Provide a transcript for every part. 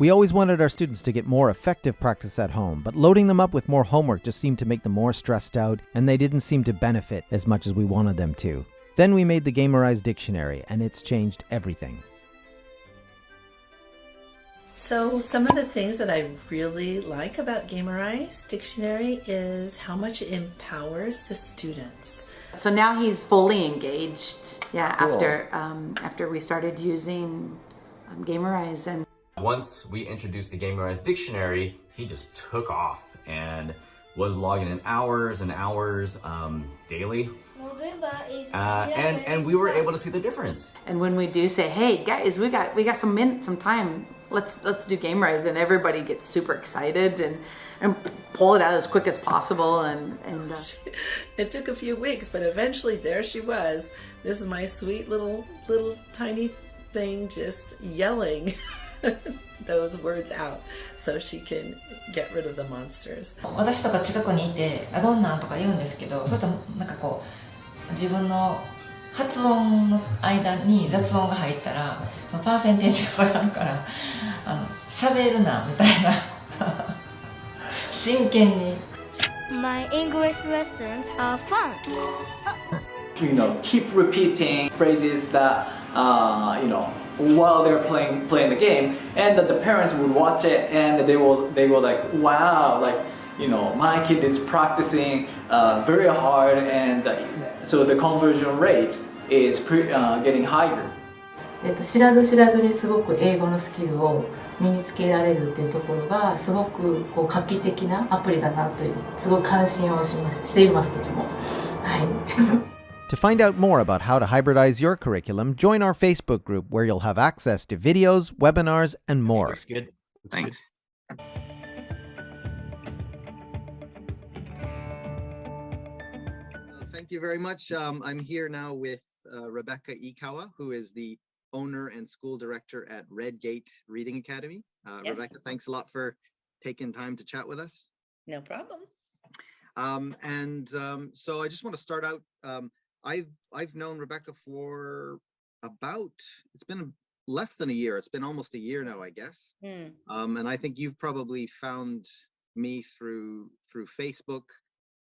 We always wanted our students to get more effective practice at home, but loading them up with more homework just seemed to make them more stressed out, and they didn't seem to benefit as much as we wanted them to. Then we made the Gamerize Dictionary, and it's changed everything. So some of the things that I really like about Gamerize Dictionary is how much it empowers the students. So now he's fully engaged. Yeah, Cool. after we started using Gamerize. And once we introduced the Gamerize Dictionary, he just took off and was logging in hours and hours daily. And we were able to see the difference. And when we do say, "Hey guys, we got some time. Let's do Gamerize," and everybody gets super excited and pull it out as quick as possible. And It took a few weeks, but eventually there she was. This is my sweet little tiny thing just yelling those words out so she can get rid of the monsters. 私とか近くにいて、どんなんとか言うんですけど、そうするとなんかこう自分の発音の間に雑音が入ったら、そのパーセンテージが下がるから、喋るなみたいな真剣に。My English lessons are fun. Keep repeating phrases that while they're playing the game, and that the parents would watch it and they will like, wow, like my kid is practicing very hard, and so the conversion rate is getting higher. 知らず知らずにすごく英語のスキルを身につけられるっていうところがすごくこう画期的なアプリだなというすごい関心をしていますいつも。はい。To find out more about how to hybridize your curriculum, join our Facebook group where you'll have access to videos, webinars, and more. Looks good. Thanks. Thank you very much. I'm here now with Rebecca Ikawa, who is the owner and school director at Redgate Reading Academy. Yes. Rebecca, thanks a lot for taking time to chat with us. No problem. So I just want to start out. I've known Rebecca for it's been less than a year. It's been almost a year now, I guess. And I think you've probably found me through Facebook,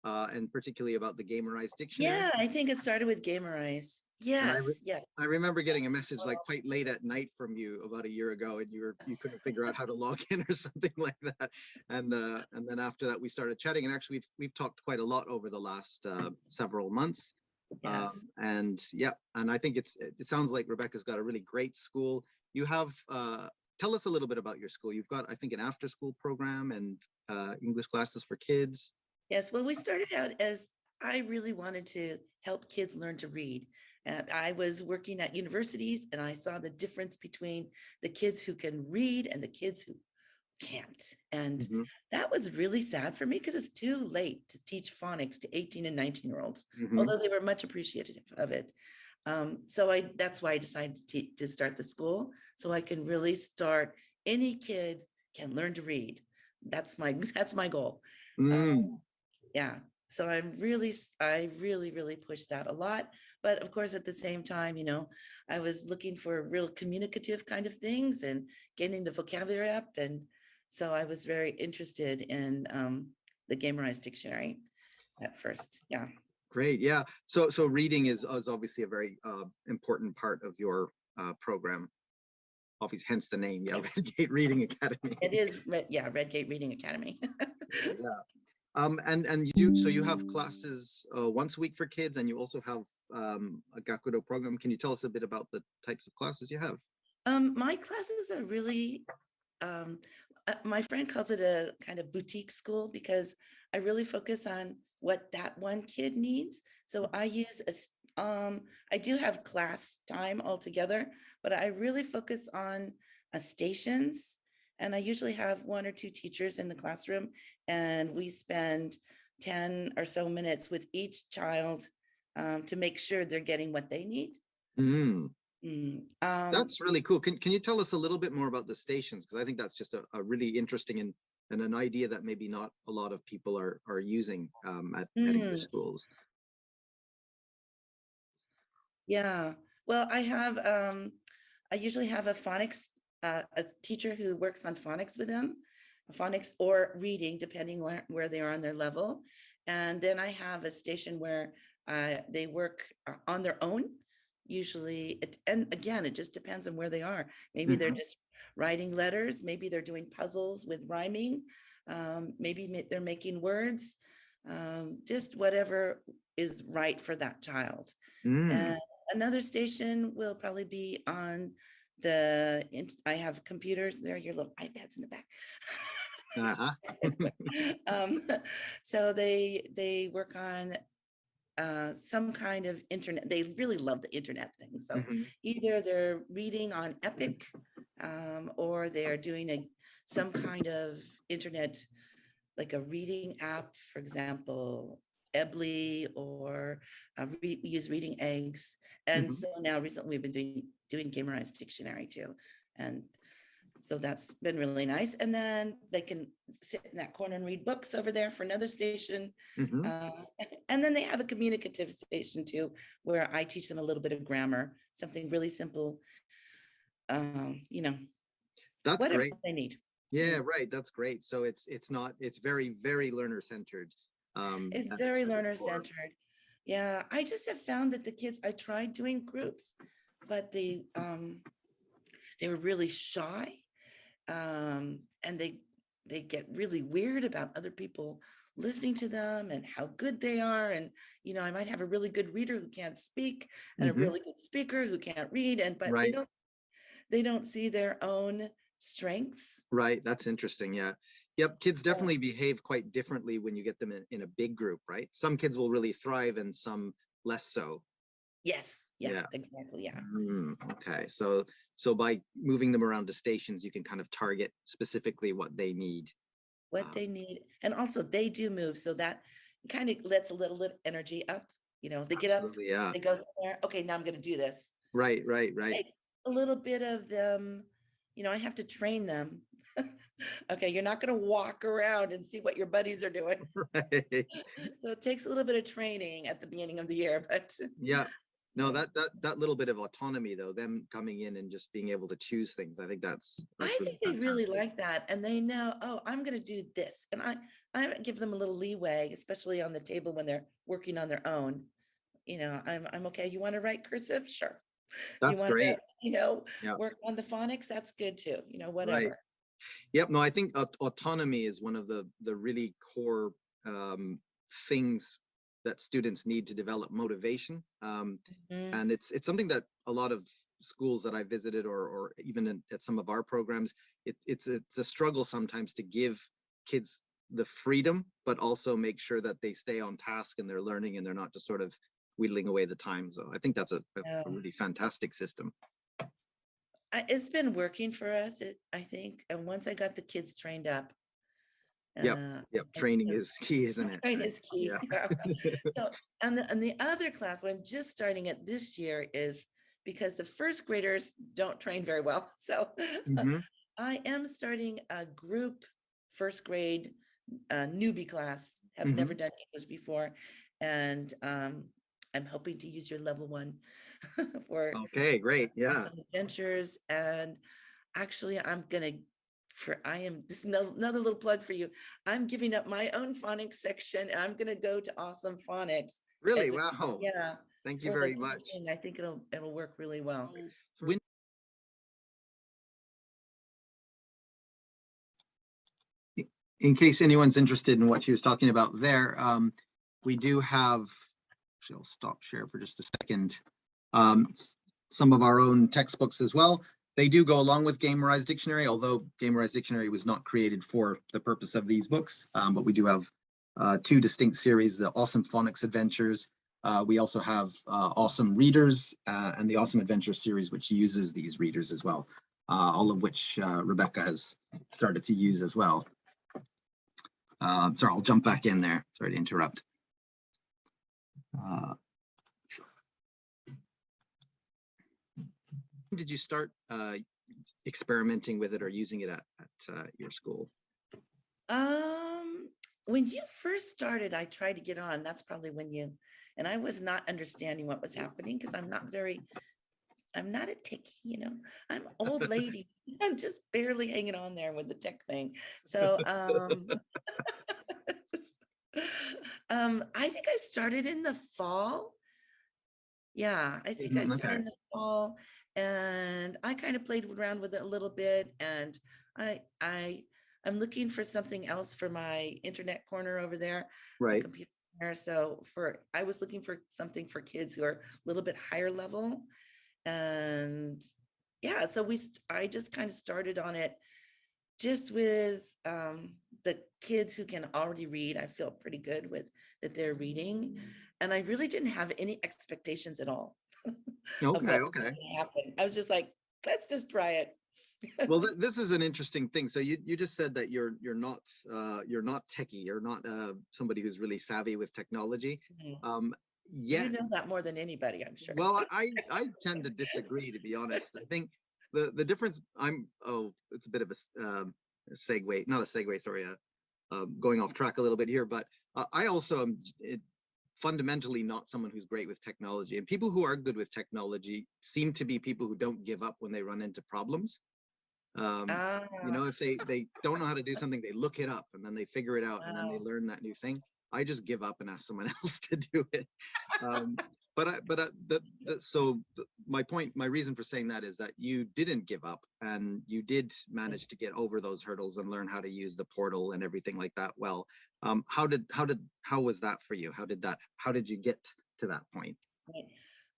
and particularly about the Gamerize Dictionary. Yeah, I think it started with Gamerize. Yes, yeah. I remember getting a message like quite late at night from you about a year ago, and you couldn't figure out how to log in or something like that. And then after that we started chatting, and actually we've talked quite a lot over the last several months. Yes. And I think it sounds like Rebecca's got a really great school. You have tell us a little bit about your school. You've got, I think, an after-school program and English classes for kids. Yes, well, we started out as I really wanted to help kids learn to read. I was working at universities, and I saw the difference between the kids who can read and the kids who can't. And that was really sad for me because it's too late to teach phonics to 18 and 19-year-olds, although they were much appreciative of it. So that's why I decided to start the school, so I can really start. Any kid can learn to read. That's my goal. Yeah. So I really pushed that a lot. But of course, at the same time, I was looking for real communicative kind of things and getting the vocabulary up. And so I was very interested in the Gamerize Dictionary at first. Yeah. Great. Yeah. So reading is obviously a very important part of your program. Obviously, hence the name. Yeah, Redgate Reading Academy. It is. Redgate Reading Academy. Yeah. And you have classes once a week for kids, and you also have a Gakudo program. Can you tell us a bit about the types of classes you have? My classes are really, my friend calls it a kind of boutique school because I really focus on what that one kid needs. So I do have class time altogether, but I really focus on stations. And I usually have one or two teachers in the classroom, and we spend 10 or so minutes with each child to make sure they're getting what they need. That's really cool. Can you tell us a little bit more about the stations? Because I think that's just a really interesting and an idea that maybe not a lot of people are using at English schools. Yeah. Well, I usually have a phonics a teacher who works on phonics with them, phonics or reading, depending where they are on their level. And then I have a station where they work on their own. Usually, and again, it just depends on where they are. Maybe they're just writing letters. Maybe they're doing puzzles with rhyming. Maybe they're making words. Just whatever is right for that child. And another station will probably be on I have computers there, your little iPads in the back. So they work on some kind of internet. They really love the internet thing. So either they're reading on Epic, or they're doing some kind of internet, like a reading app, for example, Ebly, or we use Reading Eggs. And so now recently we've been doing Gamerize Dictionary too. And so that's been really nice. And then they can sit in that corner and read books over there for another station. And then they have a communicative station too, where I teach them a little bit of grammar, something really simple, That's whatever great. they need. Yeah, right. That's great. So it's very, very learner centered. It's very learner centered. Yeah, I just have found that the kids, I tried doing groups, but they were really shy, and they get really weird about other people listening to them and how good they are. And I might have a really good reader who can't speak, and a really good speaker who can't read, but they don't see their own strengths. Right. That's interesting. Yeah. Yep. Kids definitely behave quite differently when you get them in a big group, right? Some kids will really thrive and some less so. Yes. Yeah. Exactly. Yeah. Okay. So by moving them around to stations, you can kind of target specifically what they need. They need. And also they do move. So that kind of lets a little energy up. They get up, they go somewhere. Okay, now I'm going to do this. Right. A little bit of them, I have to train them. Okay, you're not going to walk around and see what your buddies are doing. Right. So it takes a little bit of training at the beginning of the year, but yeah. No, that little bit of autonomy though, them coming in and just being able to choose things, I think that's I think they really like that, and they know, oh, I'm going to do this, and I give them a little leeway, especially on the table when they're working on their own. I'm okay. You want to write cursive? Sure. That's great. Work on the phonics? That's good too. Whatever. Right. Yep. No, I think autonomy is one of the really core things that students need to develop motivation. And it's something that a lot of schools that I visited, or even at some of our programs, it's a struggle sometimes to give kids the freedom, but also make sure that they stay on task and they're learning and they're not just sort of whittling away the time. So I think that's a really fantastic system. It's been working for us, I think. And once I got the kids trained up. Yep. Training is key, isn't it? Training is key. Yeah. So, and the other class, I'm just starting it this year, is because the first graders don't train very well. So I am starting a group first grade newbie class. Have never done English before. And I'm hoping to use your level 1 for okay, great. Yeah. Some adventures. And actually this is another little plug for you. I'm giving up my own phonics section, and I'm going to go to Awesome Phonics. Really? Wow. Yeah. Thank you very much. I think it'll work really well. In case anyone's interested in what she was talking about there, we do have, actually I'll stop share for just a second, some of our own textbooks as well. They do go along with Gamerize Dictionary, although Gamerize Dictionary was not created for the purpose of these books, but we do have 2 distinct series, the Awesome Phonics Adventures. We also have Awesome Readers and the Awesome Adventures series, which uses these readers as well, all of which Rebecca has started to use as well. Sorry, I'll jump back in there. Sorry to interrupt. Did you start experimenting with it or using it at your school? When you first started, I tried to get on. That's probably when and I was not understanding what was happening, because I'm not very I'm not a techie. I'm old lady. I'm just barely hanging on there with the tech thing. So just, I think I started in the fall. Yeah, I think I Mhm, started okay. in the fall, and I kind of played around with it a little bit, and I'm looking for something else for my internet corner over there, my Right. computer corner. So I was looking for something for kids who are a little bit higher level, and yeah, so I just kind of started on it just with the kids who can already read. I feel pretty good with that they're reading. And I really didn't have any expectations at all of Okay, what was okay. going to happen. I was just like, let's just try it. Well, this is an interesting thing. So you just said that you're not techie. You're not somebody who's really savvy with technology. Mhm. Um, You yet, know that more than anybody, I'm sure. well, I tend to disagree, to be honest. I think the difference. It's a bit of a segue, not a segue. Sorry, going off track a little bit here, but I also am fundamentally not someone who's great with technology. And people who are good with technology seem to be people who don't give up when they run into problems. Ah, If they don't know how to do something, they look it up and then they figure it out and then they wow. learn that new thing. I just give up and ask someone else to do it. Um, my reason for saying that is that you didn't give up and you did manage to get over those hurdles and learn how to use the portal and everything like that. Well, how was that for you? How did you get to that point? Right.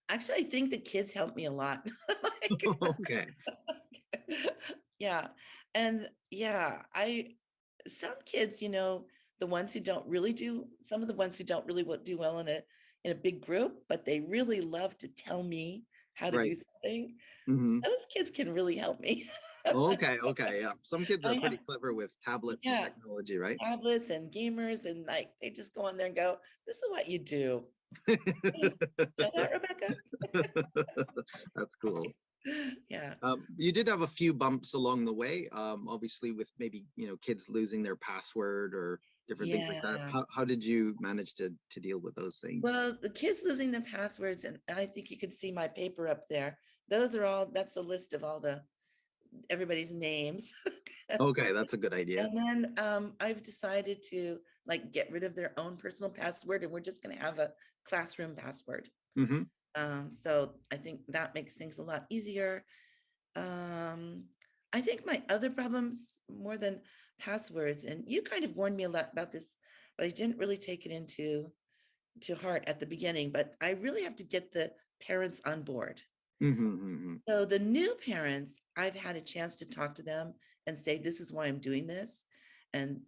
Actually, I think the kids helped me a lot. Like, Okay. yeah. And yeah, some kids, the ones who don't really do, some of the ones who don't really do well in a big group, but they really love to tell me how to do Right. something. Hmm. Those kids can really help me. Okay. Okay. Yeah. Some kids I are pretty have, clever with tablets and yeah, technology, right? tablets and gamers, and like they just go on there and go, this is what you do. Thanks. Know that, Rebecca? That's cool. Yeah. You did have a few bumps along the way, obviously with maybe, kids losing their password or different things like that. Yeah. How did you manage to deal with those things? Well, the kids losing their passwords, and I think you can see my paper up there. That's a list of everybody's names. Okay, that's a good idea. And then I've decided to like get rid of their own personal password, and we're just going to have a classroom password. Hmm. So I think that makes things a lot easier. Um, I think my other problems more than passwords, and you kind of warned me a lot about this, but I didn't really take it to heart at the beginning. But I really have to get the parents on board. Hmm. So the new parents, I've had a chance to talk to them and say, this is why I'm doing this. And,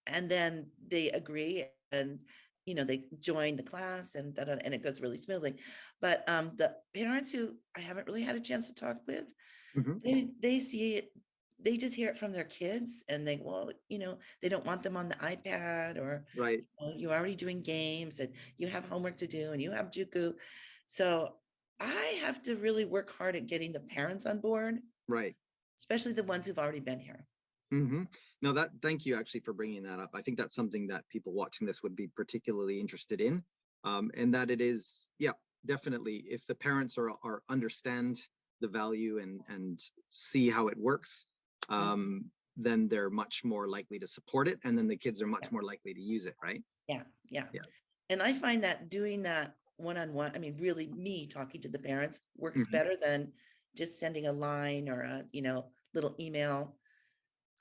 and then they agree and, they join the class and and it goes really smoothly. But the parents who I haven't really had a chance to talk with, Hmm. they see it, they just hear it from their kids and they, well, they don't want them on the iPad, or Right, you're already doing games and you have homework to do and you have Juku. So I have to really work hard at getting the parents on board, right. especially the ones who've already been here. Hmm. No, thank you actually for bringing that up. I think that's something that people watching this would be particularly interested in. And that it is, yeah, definitely. If the parents are understand the value and see how it works, then they're much more likely to support it, and then the kids are much more likely to use it, right? Yeah, yeah. Yeah. And I find that doing that one-on-one, I mean, really me talking to the parents works Hmm. better than just sending a line or a, little email.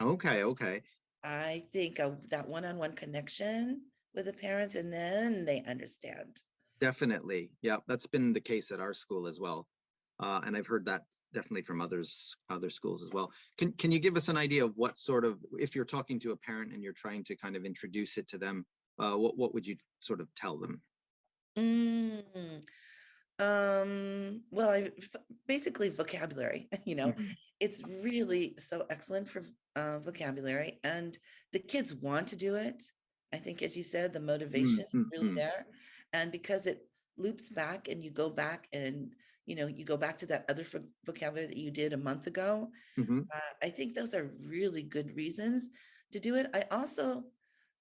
Okay, okay. I think that one-on-one connection with the parents, and then they understand. Definitely. Yeah, that's been the case at our school as well. And I've heard that definitely from other schools as well. Can you give us an idea of what sort of, if you're talking to a parent and you're trying to kind of introduce it to them, what would you sort of tell them? Mm. Well, basically vocabulary, Mhm. it's really so excellent for vocabulary, and the kids want to do it. I think, as you said, the motivation is really Mhm. there. And because it loops back and you go back and, you go back to that other vocabulary that you did a month ago, Mhm. I think those are really good reasons to do it. I also,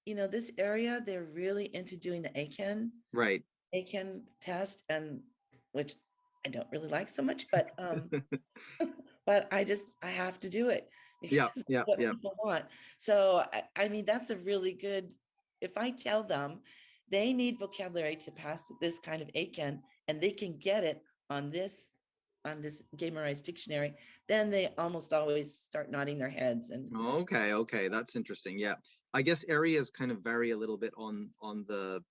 this area, they're really into doing the Right. ACAN test, and which I don't really like so much, but but I have to do it Yeah, because yeah, what yeah. people want. So I mean, that's a really good, if I tell them they need vocabulary to pass this kind of ACAN and they can get it on this Gamerize dictionary, then they almost always start nodding their heads. And Okay, okay, that's interesting. Yeah, I guess areas kind of vary a little bit on the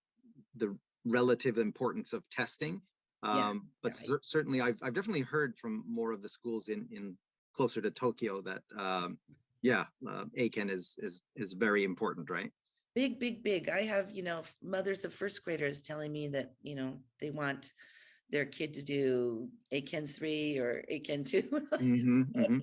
relative importance of testing. yeah, But right. certainly, I've definitely heard from more of the schools in closer to Tokyo that yeah, ACAN is very important, right? Big, big, big. I have, mothers of first graders telling me that, they want their kid to do ACAN 3 or ACAN 2. Mm-hmm, mm-hmm.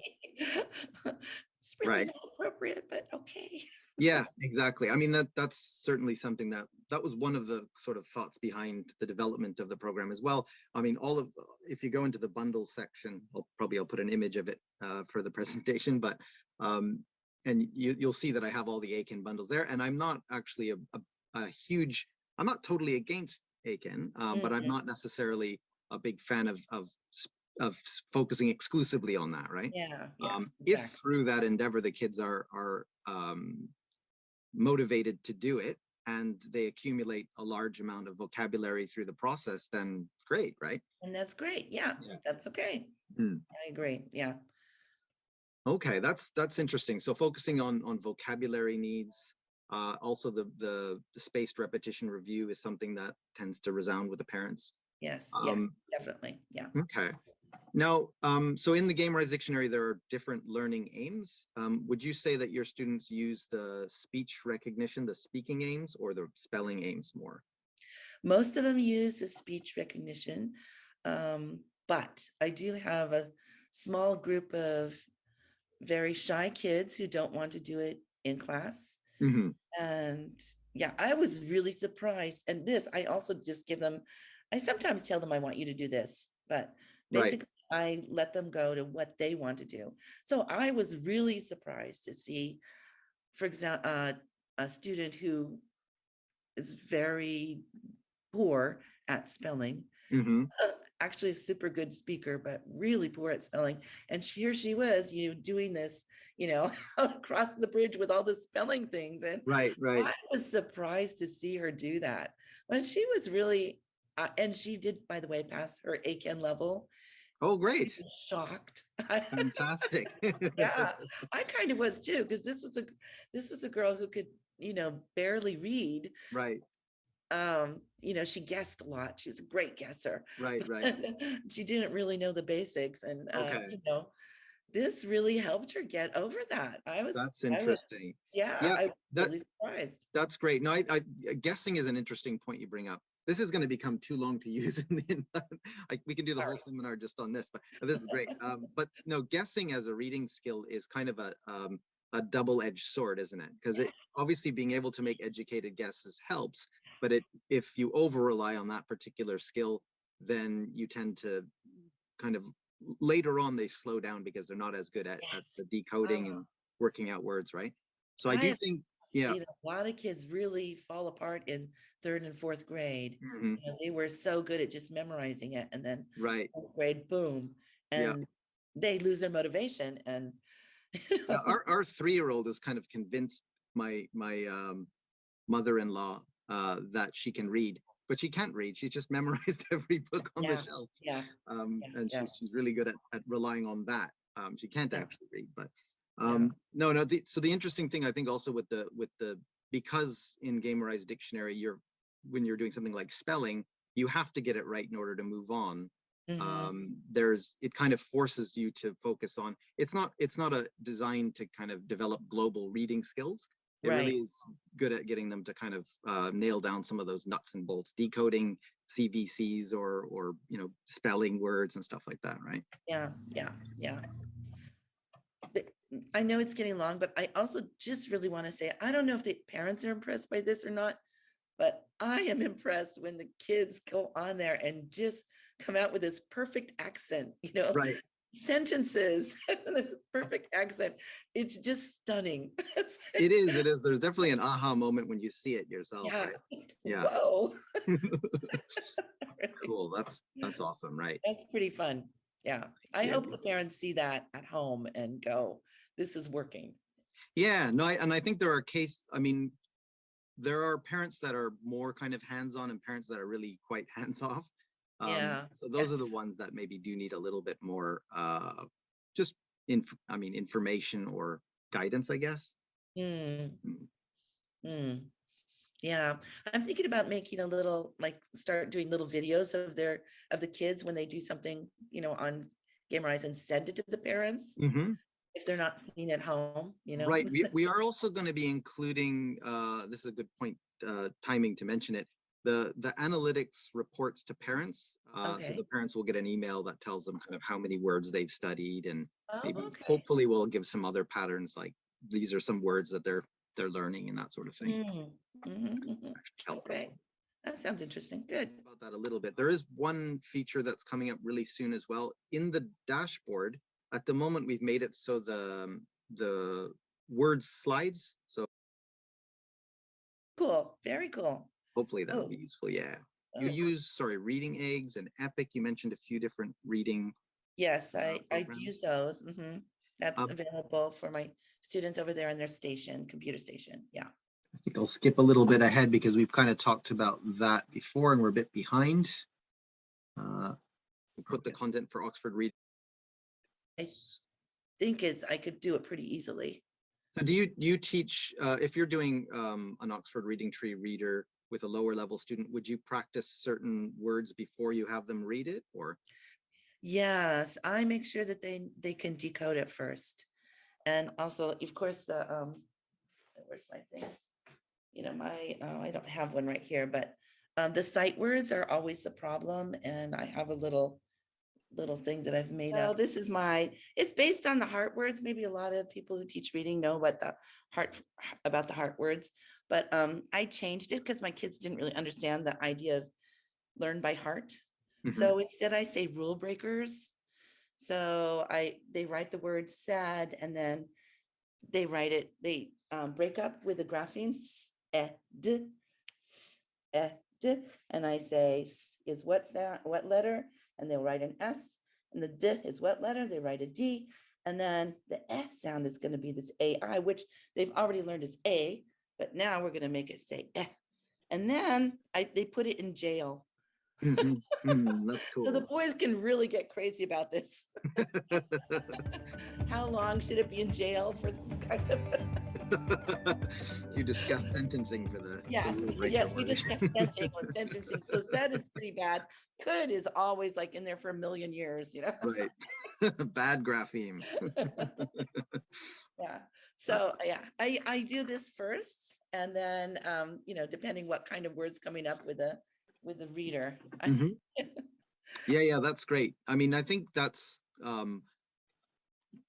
It's really Right. not appropriate, but okay. Yeah, exactly. I mean, that's certainly something that was one of the sort of thoughts behind the development of the program as well. I mean, if you go into the bundles section, I'll put an image of it for the presentation, but and you'll see that I have all the ACAN bundles there, and I'm not actually a huge, I'm not totally against ACAN, but I'm not necessarily a big fan of focusing exclusively on that, right? Yeah. If through that endeavor the kids are motivated to do it and they accumulate a large amount of vocabulary through the process, then great, right? And that's great. Yeah. That's okay. I agree. Yeah. Okay, that's interesting. So focusing on vocabulary needs, also the spaced repetition review is something that tends to resound with the parents. Yes, definitely. Yeah. Okay. Now, so in the Gamerize Dictionary, there are different learning aims. Would you say that your students use the speech recognition, the speaking aims, or the spelling aims more? Most of them use the speech recognition, but I do have a small group of very shy kids who don't want to do it in class. Mm-hmm. And yeah, I was really surprised. And this, I also just give them, I sometimes tell them I want you to do this, but basically I let them go to what they want to do. So I was really surprised to see, for example, a student who is very poor at spelling, actually a super good speaker, but really poor at spelling. And here she was, doing this, across the bridge with all the spelling things. And right. I was surprised to see her do that. But she was really, and she did, by the way, pass her ACAN level. Oh, great. Shocked. Fantastic. Yeah, I kind of was too, because this was a girl who could, barely read. Right. She guessed a lot. She was a great guesser. Right. She didn't really know the basics. And, this really helped her get over that. That's interesting. I was really surprised. That's great. No, I guessing is an interesting point you bring up. This is going to become too long to use we can do the whole seminar just on this, but this is great. But no, guessing as a reading skill is kind of a double-edged sword, isn't it? Because obviously being able to make educated guesses helps, but if you over rely on that particular skill, then you tend to kind of later on they slow down because they're not as good at the decoding and working out words, right? So I do think a lot of kids really fall apart in 3rd and 4th grade. They were so good at just memorizing it, and then 4th grade, boom, and they lose their motivation. And our 3-year-old is kind of convinced my mother-in-law that she can read, but she can't read. She's just memorized every book on the shelf. And she's really good at relying on that. She can't actually read, but no. So the interesting thing I think also with the because in Gamerize Dictionary when you're doing something like spelling, you have to get it right in order to move on. It kind of forces you to focus on. It's not a design to kind of develop global reading skills. It really is good at getting them to kind of nail down some of those nuts and bolts, decoding CVCs or spelling words and stuff like that, right? Yeah. But I know it's getting long, but I also just really want to say, I don't know if the parents are impressed by this or not, but I am impressed when the kids go on there and just come out with this perfect accent, sentences, this perfect accent. It's just stunning. It is. There's definitely an aha moment when you see it yourself, right? Yeah. Whoa. Cool. that's awesome, right? That's pretty fun. Yeah. I hope the parents see that at home and go, this is working. Yeah, no, and I think there are there are parents that are more kind of hands-on and parents that are really quite hands-off. Yeah. So those are the ones that maybe do need a little bit more just information or guidance, I guess. Mm. Mm. Yeah. I'm thinking about making a little, like, start doing little videos of the kids when they do something, on Gamerize, and send it to the parents if they're not seeing at home, Right. We are also going to be including, this is a good point, timing to mention it, the analytics reports to parents. So Okay. the parents will get an email that tells them kind of how many words they've studied, and maybe okay. hopefully we'll give some other patterns, like these are some words that they're learning and that sort of thing. Okay. That sounds interesting. Good. About that a little bit. There is one feature that's coming up really soon as well. In the dashboard, at the moment, we've made it so the word slides. So cool. Very cool. Hopefully that'll be useful. Yeah. You use, reading eggs and Epic. You mentioned a few different reading. Yes, I use those. That's available for my students over there on their computer station. Yeah. I think I'll skip a little bit ahead because we've kind of talked about that before and we're a bit behind. We'll put the content for Oxford Read. I think I could do it pretty easily. So do you teach, if you're doing an Oxford Reading Tree reader with a lower level student, would you practice certain words before you have them read it, or? Yes, I make sure that they can decode it first. And also, of course, where's my thing? I don't have one right here, but the sight words are always the problem. And I have a little thing that I've made up. This is it's based on the heart words. Maybe a lot of people who teach reading know about the heart words, but I changed it because my kids didn't really understand the idea of learn by heart. So instead I say rule breakers. So they write the word sad, and then they break up with the graphemes, d, and I say is what letter, and they'll write an S, and the d is what letter, they write a D, and then the sound is going to be this AI, which they've already learned is A, but now we're going to make it say and then they put it in jail. That's cool. So the boys can really get crazy about this. How long should it be in jail for this kind of? You discuss sentencing for the yes, we discuss sentencing. So said is pretty bad. Could is always like in there for a million years, Right. Bad grapheme. Yeah. So I do this first, and then depending what kind of words coming up with the reader. Yeah, that's great. I mean, I think that's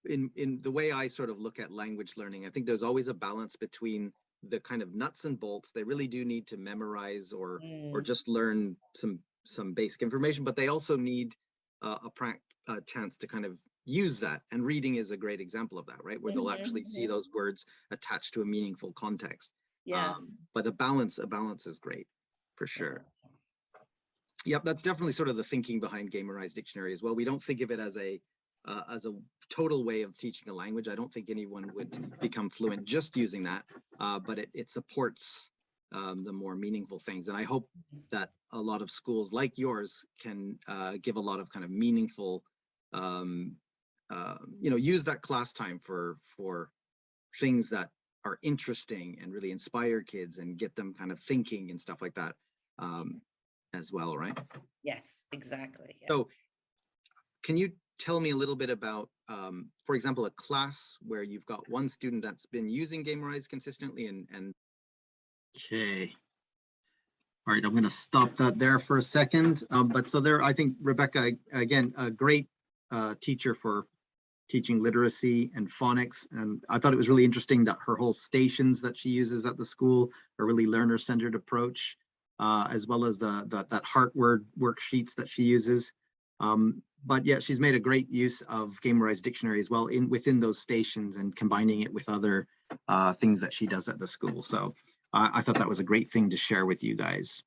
in the way I sort of look at language learning, I think there's always a balance between the kind of nuts and bolts. They really do need to memorize or just learn some basic information, but they also need a chance to kind of use that. And reading is a great example of that, right? Where they'll actually see those words attached to a meaningful context. Yes. But a balance is great, for sure. Yep, that's definitely sort of the thinking behind Gamerize Dictionary as well. We don't think of it as a total way of teaching a language. I don't think anyone would become fluent just using that, but it supports the more meaningful things. And I hope that a lot of schools like yours can give a lot of kind of meaningful, use that class time for things that are interesting and really inspire kids and get them kind of thinking and stuff like that. As well, right? Yes, exactly. Yeah. So can you tell me a little bit about, for example, a class where you've got one student that's been using Gamerize consistently and okay. All right, I'm going to stop that there for a second. But so there, I think Rebecca, again, a great teacher for teaching literacy and phonics. And I thought it was really interesting that her whole stations that she uses at the school are really learner-centered approach. As well as that heart word worksheets that she uses. But yeah, she's made a great use of Gamerize Dictionary as well within those stations and combining it with other things that she does at the school. So I thought that was a great thing to share with you guys.